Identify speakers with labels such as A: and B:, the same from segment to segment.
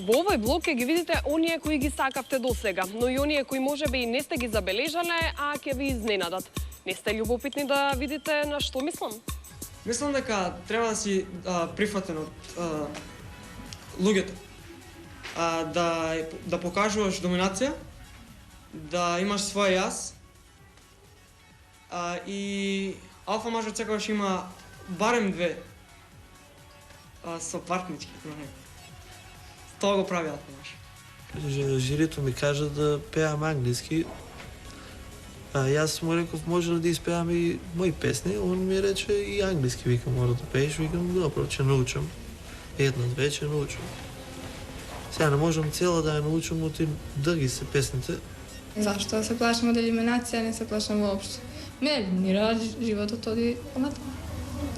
A: Во овој блог ќе ги видите оние кои ги сакавте досега, но и оние кои можеби и не сте ги забележале, а ќе ви изненадат. Не сте љубопитни да видите на што мислам?
B: Мислам дека треба да си прифатен од луѓето. Да покажуваш доминација, да имаш свој јас, и алфа мажот секогаш има барем две сопартнички. Тоа го прави алфа маж.
C: Жирито ми кажа да пеам англиски. Јас му реков, може ли да испеам и мои песни? Он ми рече и англиски, викам, мора да пееш. Викам, добро, ќе научам. Една-две ќе научам. Сега не можам цела да ја научам, но дълги се песните.
D: Зашто се плашам од елиминација, не се плашам воопшто. Ме елиминира, животот оди понатаму.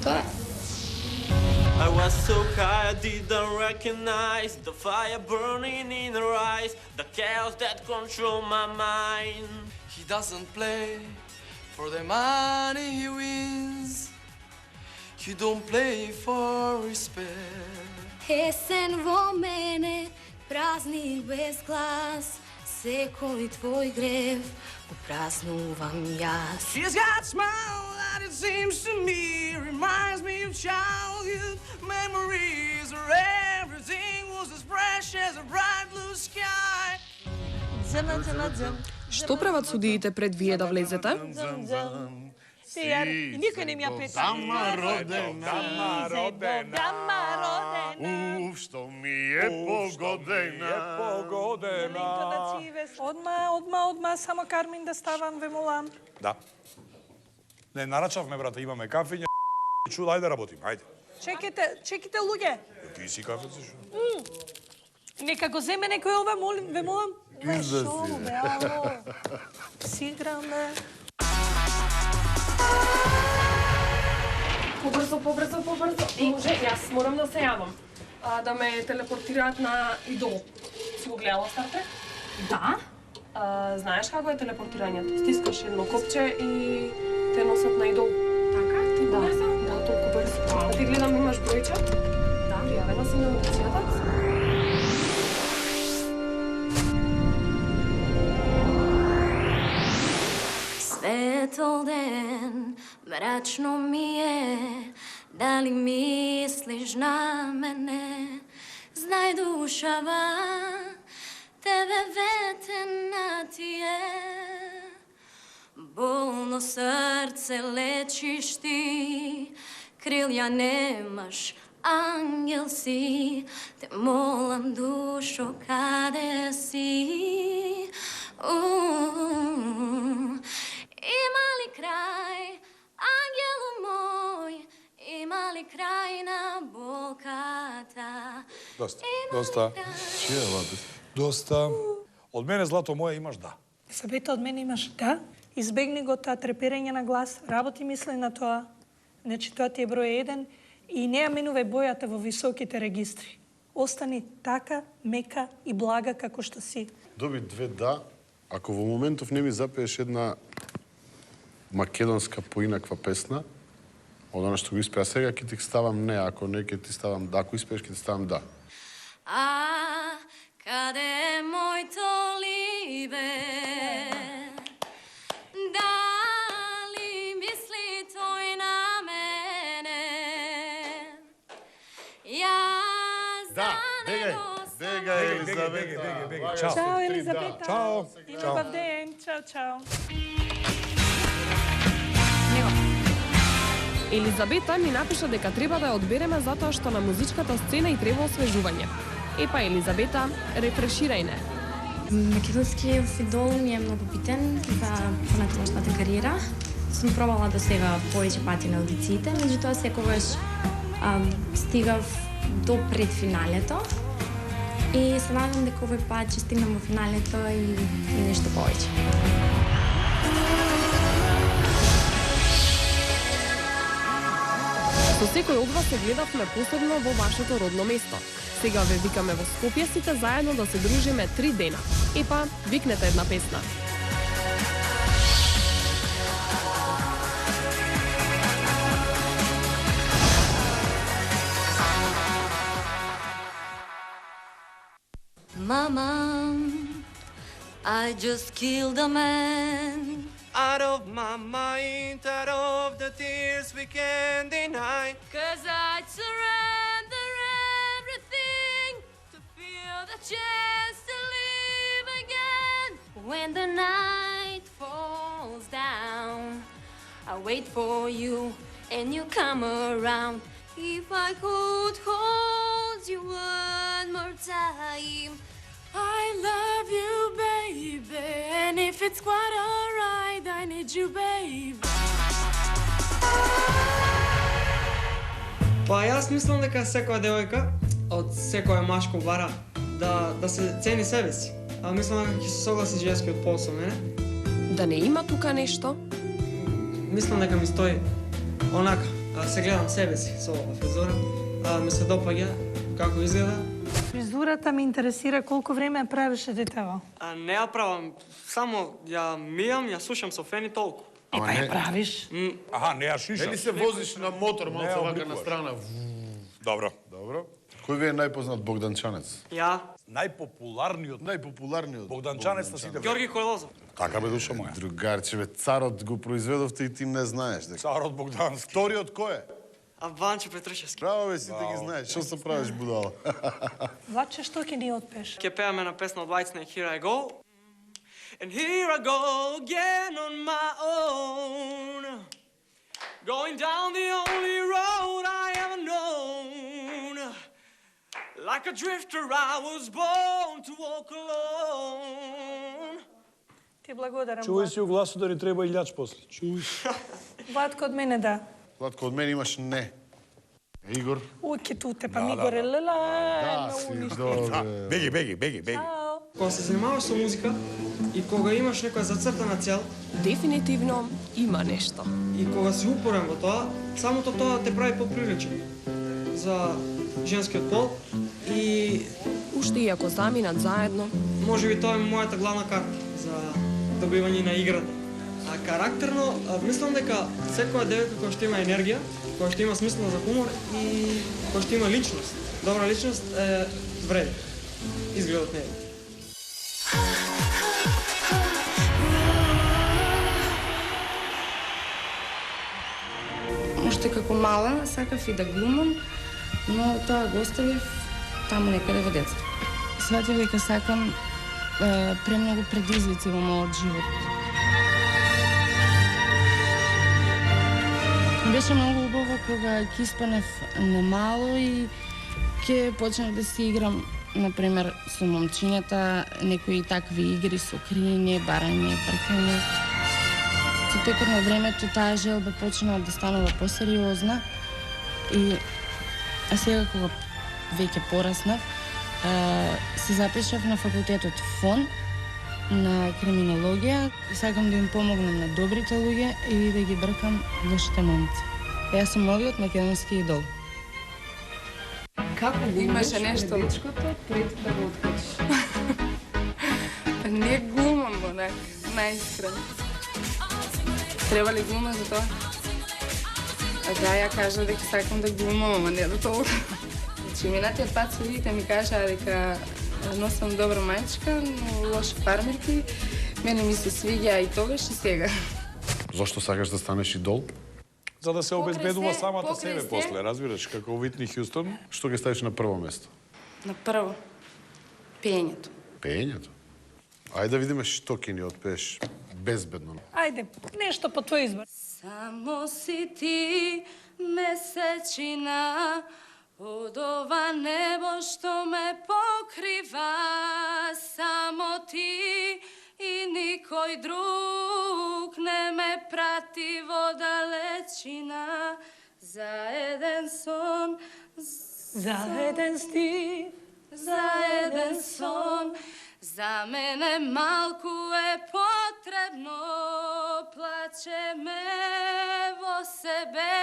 D: Тоа е.
E: I was so high I didn't recognize the fire burning in her eyes, the chaos that controlled my mind.
F: He doesn't play for the money he wins. He don't play for respect.
G: Есен во мене, празник без глас, секој твој грев го празнувам јас.
F: She's got a smile that it seems to me reminds me of childhood memories where everything was as fresh as a bright blue sky.
A: Што прават судиите пред вие да влезете?
H: Никој не ми ја пеша.
I: Дама родена, уф, што ми е погодена.
H: Одма, само Кармин да ставам, ве молам.
J: Да. Не, нарачавме, брата, имаме кафење, чуда, ајде работим, ајде.
H: Чекайте, луѓе.
J: Ти си кафе, шо?
H: Нека го земе некој ова, ве молам. Шо, бе, ало. Си играме.
A: Побрзо. Може, јас морам да се јавам. Да ме телепортираат на Идол. Си го гледала Стартрек?
G: Да?
A: Знаеш како е телепортирањето? Стискаш едно копче и те носат на Идол.
G: Така? Толку брзо?
A: Да, толку брзо. А ти гледам имаш бројче?
G: Да.
A: Пријавена си на аудицијата?
G: Светол ден, мрачно ми е, дали мислиш на мене? Знај душава, тебе ветена ти е. Болно срце лечиш ти, крилја немаш, ангел си. Те молам, душо, каде си? Има ли крај, ангелу мој? Има ли крај на болката?
J: Доста. Доста. Од мене, злато моје, имаш да.
H: Сабета, од мене имаш да? Избегни го таа треперење на глас, работи мисли на тоа. Значи, тоа ти е број 1 и не ја менувај бојата во високите регистри. Остани така, мека и блага како што си.
I: Доби 2 да, ако во моментов не ми запееш една македонска поинаква песна, од она што го испеа сега, ќе ти ставам не, ако не, ќе ти ставам да, ако испееш, ќе ти ставам да.
G: А, каде е моето либе? Дали мисли тој на мене? Јас
I: Бега, Елизавета.
H: Чао, Елизавета.
J: Чао.
H: Има бав ден. Чао.
A: Елизабета ни напиша дека треба да ја одбереме затоа што на музичката сцена и треба освежување. Епа, Елизабета, рефреширај не.
D: Македонски идол ми е многу битен за понатамошната кариера. Сум пробала до сега повеќе пати на аудициите, меѓутоа секогаш стигав до предфиналето и се надевам дека овој пат ќе стигнам во финалето и нешто повеќе.
A: Со секој од вас се гледавме посебно во вашето родно место. Сега ве викаме во Скопје сите заедно да се дружиме 3 дена. Епа, викнете една песна.
G: mom, I just killed a man.
F: Out of my mind, out of the tears we can't deny.
G: 'Cause I'd surrender everything to feel the chance to live again. When the night falls down, I wait for you and you come around. If I could hold you one more time, I love you, baby. And if it's quite alright, I need you, baby.
B: Па јас мислам дека секоја девојка од секоја машко бара да се цени себе си. А мислам дека ќе се согласи женскиот пол со мене.
A: Да не има тука нешто?
B: Мислам дека ми стои онака, се гледам себе си со оваа фризура, ми се допаѓа како изгледа.
H: Фризурата ме интересира колку време ја правеше детево.
B: Не ја правам, само ја мијам, ја сушам со фен и толку.
H: Па ја правиш.
J: Аха, не ја шишаш.
I: Или се возиш на мотор малце вака на страна.
J: Добро.
I: Добро. Кој ви е најпознат богданчанец?
B: Ја.
J: Најпопуларниот богданчанец на сите време.
B: Ѓорги Којлозов.
J: Така бе, душа моја.
I: Другарче, бе, царот го произведовте и ти не знаеш дека.
J: Царот Богдански.
I: Вториот кој е?
B: Ванче Петрушевски.
I: Браво, бе, сите ги знаеш. Што се правиш, будала?
H: Влаче, што ќе ни отпеш?
B: Ќе пееме на песна од Whitesnake, Here I Go. And here I go again on my own, going down the only road I ever known. Like a drifter I was born to walk alone.
H: Ти благодарам,
J: Чуј
H: Влад.
J: си у гласу да ни треба илјач после. Чуј си.
H: Владко, од мене да.
I: Владко, од мене имаш не. Игор?
H: Уке туте, па ми горе лела.
I: Да, си, добре.
J: Беги.
B: Кога се занимаваш со музика и кога имаш некоја зацртана цел
A: Дефинитивно има нешто.
B: и кога си упорен во тоа, самото тоа те прави поприличен за женскиот пол и
A: Уште и ако заминат заедно,
B: можеби тоа е мојата главна карта за добивање на играта. А карактерно, мислам дека секоја девојка која што има енергија, која што има смисла за хумор и која што има личност, добра личност, вреди. Изгледот не е.
K: Уште како мала сакав и да глумам, но тоа го оставив таму некаде во детство. Сватив дека сакам премногу предизвици во мојот живот. Беше многу убаво кога ќе испанев немало и ќе почнав да си играм, например, со момчињата, некои такви игри со криење, барање, бркање. Со текот на времето таа желба почна да станува посериозна а сега кога веќе пораснав, се запишав на факултетот ФОН на криминологија и сакам да им помогнам на добрите луѓе и да ги бркам лошите момци. Јас сум новиот македонски идол.
L: Како го
K: Имаше нешто
L: дечкото пред да го откажеш?
K: Не глумам онак, наискрено. Треба ли глума за тоа? Да, ја кажа дека сакам да глумам, ама не до толку. Значи, минатиот пат судиите ми кажаа дека носам добра мајчка, но лоши фармерки. Мене ми се свиѓа и тогаш и сега.
I: Зошто сакаш да станеш идол?
J: За да се обезбедува самата
K: покрај
J: себе
K: се.
J: после, разбираш, како Уитни Хјустон.
I: Што ги ставиш на прво место?
K: На прво, пеењето.
I: Пеењето? Ајде да видиме што ќе ни отпееш безбедно.
H: Ајде, нешто по твој избор.
G: Само си ти месечина од ова небо што ме покрива. Само ти и никој друг не ме прати во далечина. За еден сон,
H: За еден стих,
G: за еден сон, за мене малку е потребно, плаче ме во себе,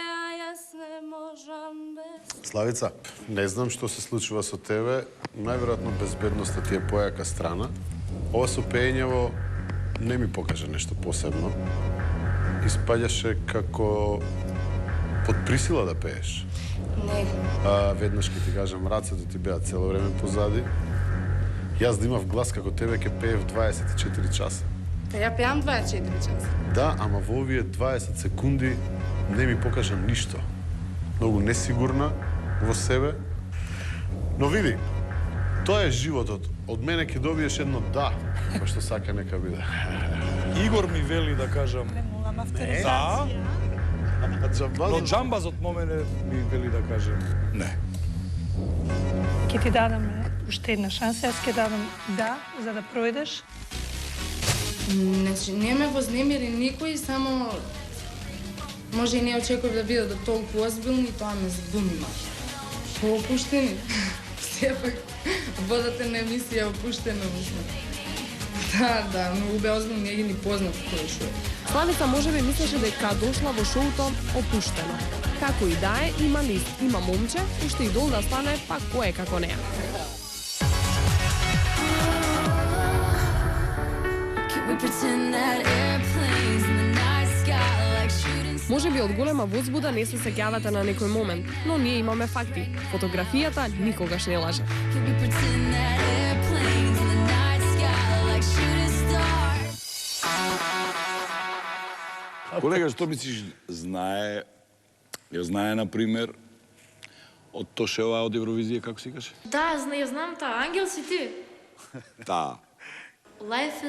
G: а јас не можам без.
I: Славица, не знам што се случува со тебе, најверојатно безбедноста ти е појака страна. Ова со пеењево не ми покажа нешто посебно. Испаѓаше како под присила да пееш.
K: Не.
I: Веднаш ке ти кажам, рацете ти беа цело време позади. Јас да имав глас како тебе ќе пеев 24 часа.
K: Ја пеам 24 часа.
I: Да, ама во овие 20 секунди не ми покажа ништо. Многу несигурна во себе. Но види, тоа е животот. Од мене ќе добиеш едно да, па што сака нека биде.
J: Игор ми вели да кажам да, но Джамбазот момене ми вели да кажам не.
H: Ќе ти дадам уште една шанса, јас ќе дадам да, за да пројдеш.
K: Значи, не ме вознемири никој, само може и не очекував да бидат толку озбилни, тоа ме збунима. Поопуштени. Сепак, водате на емисија опуштено, мислам. Да, многу бе озбилни, не ги ни познат кој шо.
A: Славица можеби мислеше дека дошла во шоуто опуштено. Како и да е, има лист, има момче, уште идол да стане, па кој е како неа. Може би од голема возбуда не се сеќавате на некој момент, но ние имаме факти. Фотографијата никогаш не лаже.
J: Колега, што мислиш, знае, например, од Тошева од Евровизија, како си каже?
D: Да, ја знам таа. Ангел си ти.
J: Да.
D: Life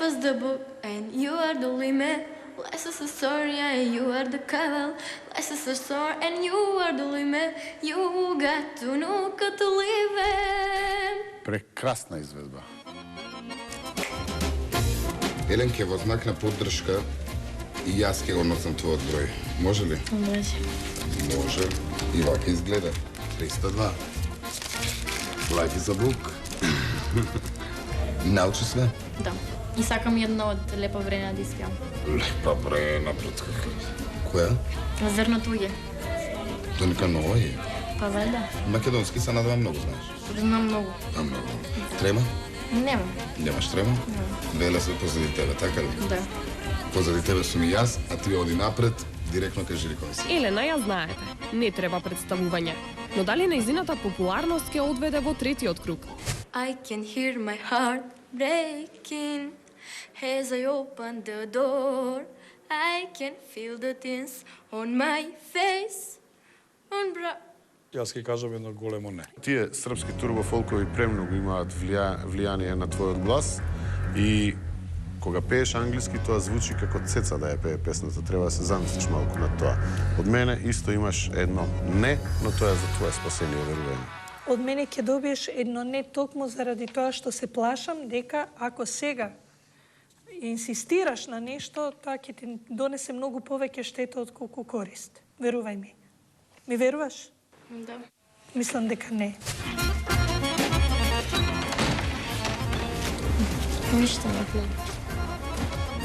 D: is the book and you are the limit. Life is a story and you are the cover. Life is a story and you are the limit. You got to know how to live it.
I: Прекрасна изведба.
M: Елен ќе во знак на поддршка и јас ќе го носам твојот број. Може ли?
D: Може.
M: Може. И вака изгледа. 302. Life is a book. Научи све?
D: Да. И сакам една од Лепа Брена да испеам.
M: Лепа Брена, брат. Која?
D: Зрното уѓе.
M: Тоа нека нова е.
D: Па вајда.
M: Македонски се надевам многу знаеш.
D: Знам многу.
M: А многу. Трема?
D: Немам.
M: Немаш трема? Вела се позади тебе, така ли?
D: Да.
M: Позади тебе сум и јас, а ти оди напред, директно кај жири комисија.
A: Елена, ја знаете, не треба представување. Но дали нејзината популарност ќе одведе во третиот круг?
D: I can hear my heart breaking as I open the door. I can feel the tears on my face.
J: Јас ќе кажам едно големо не.
I: Тие српски турбофолкови премногу имаат влијание на твојот глас и кога пееш англиски, тоа звучи како цеца да ја пее песната. Треба да се замислиш малку на тоа. Од мене исто имаш едно не, но тоа е за твое спасение, верувај.
H: Од мене ќе добиеш едно не токму заради тоа што се плашам дека ако сега инсистираш на нешто, тоа ќе ти донесе многу повеќе штета отколку корист. Верувај ми. Ми веруваш?
D: Да.
H: Мислам дека не.
D: Ништо не плен.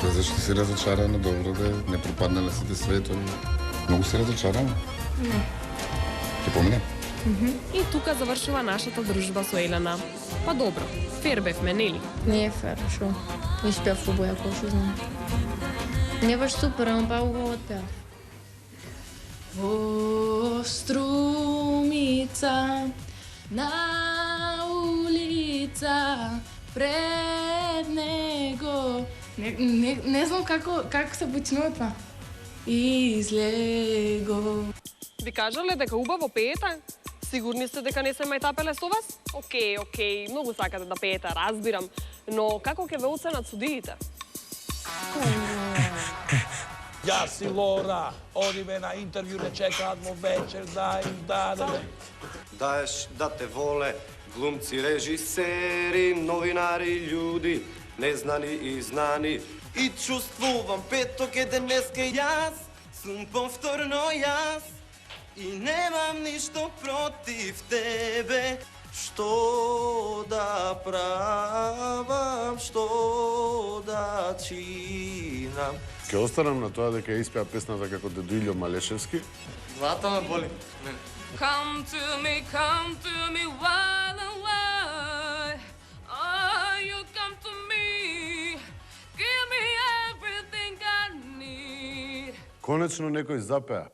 M: Тоа зашто си разочарана, добро да не пропаднале сите светови. Многу си разочарана?
D: Не.
M: Ќе помине?
A: И тука завршува нашата дружба со Елена. Па добро, фер бевме, нели?
D: Не е фер, шо? Испеав убаво, ако шо знам. Не баш супер, ама па убаво отпеав.
K: Во струмица, на улица, пред него. Не знам како се почнува тоа. Излего.
A: Ви кажале дека убаво пеете? Сигурни сте дека не се мајтапеле со вас? Океј, многу сакате да пеете, разбирам. Но како ќе ве оценат судиите?
J: Јас и Лора, одиме на интервју, не чекаат во вечер, да им дадеме.
N: Даеш да те воле, глумци, режисери, новинари, људи, незнани и знани. И чувствувам петок е денеска јас, сум повторно јас. И немам ништо против тебе, што да правам, што да чинам.
I: Ке останам на тоа дека испеа песната како Дедо Илјо Малешевски.
B: Главата ме боли.
G: Come to me while and why. Oh, you come to me, give me everything I need.
I: Конечно некој запеа.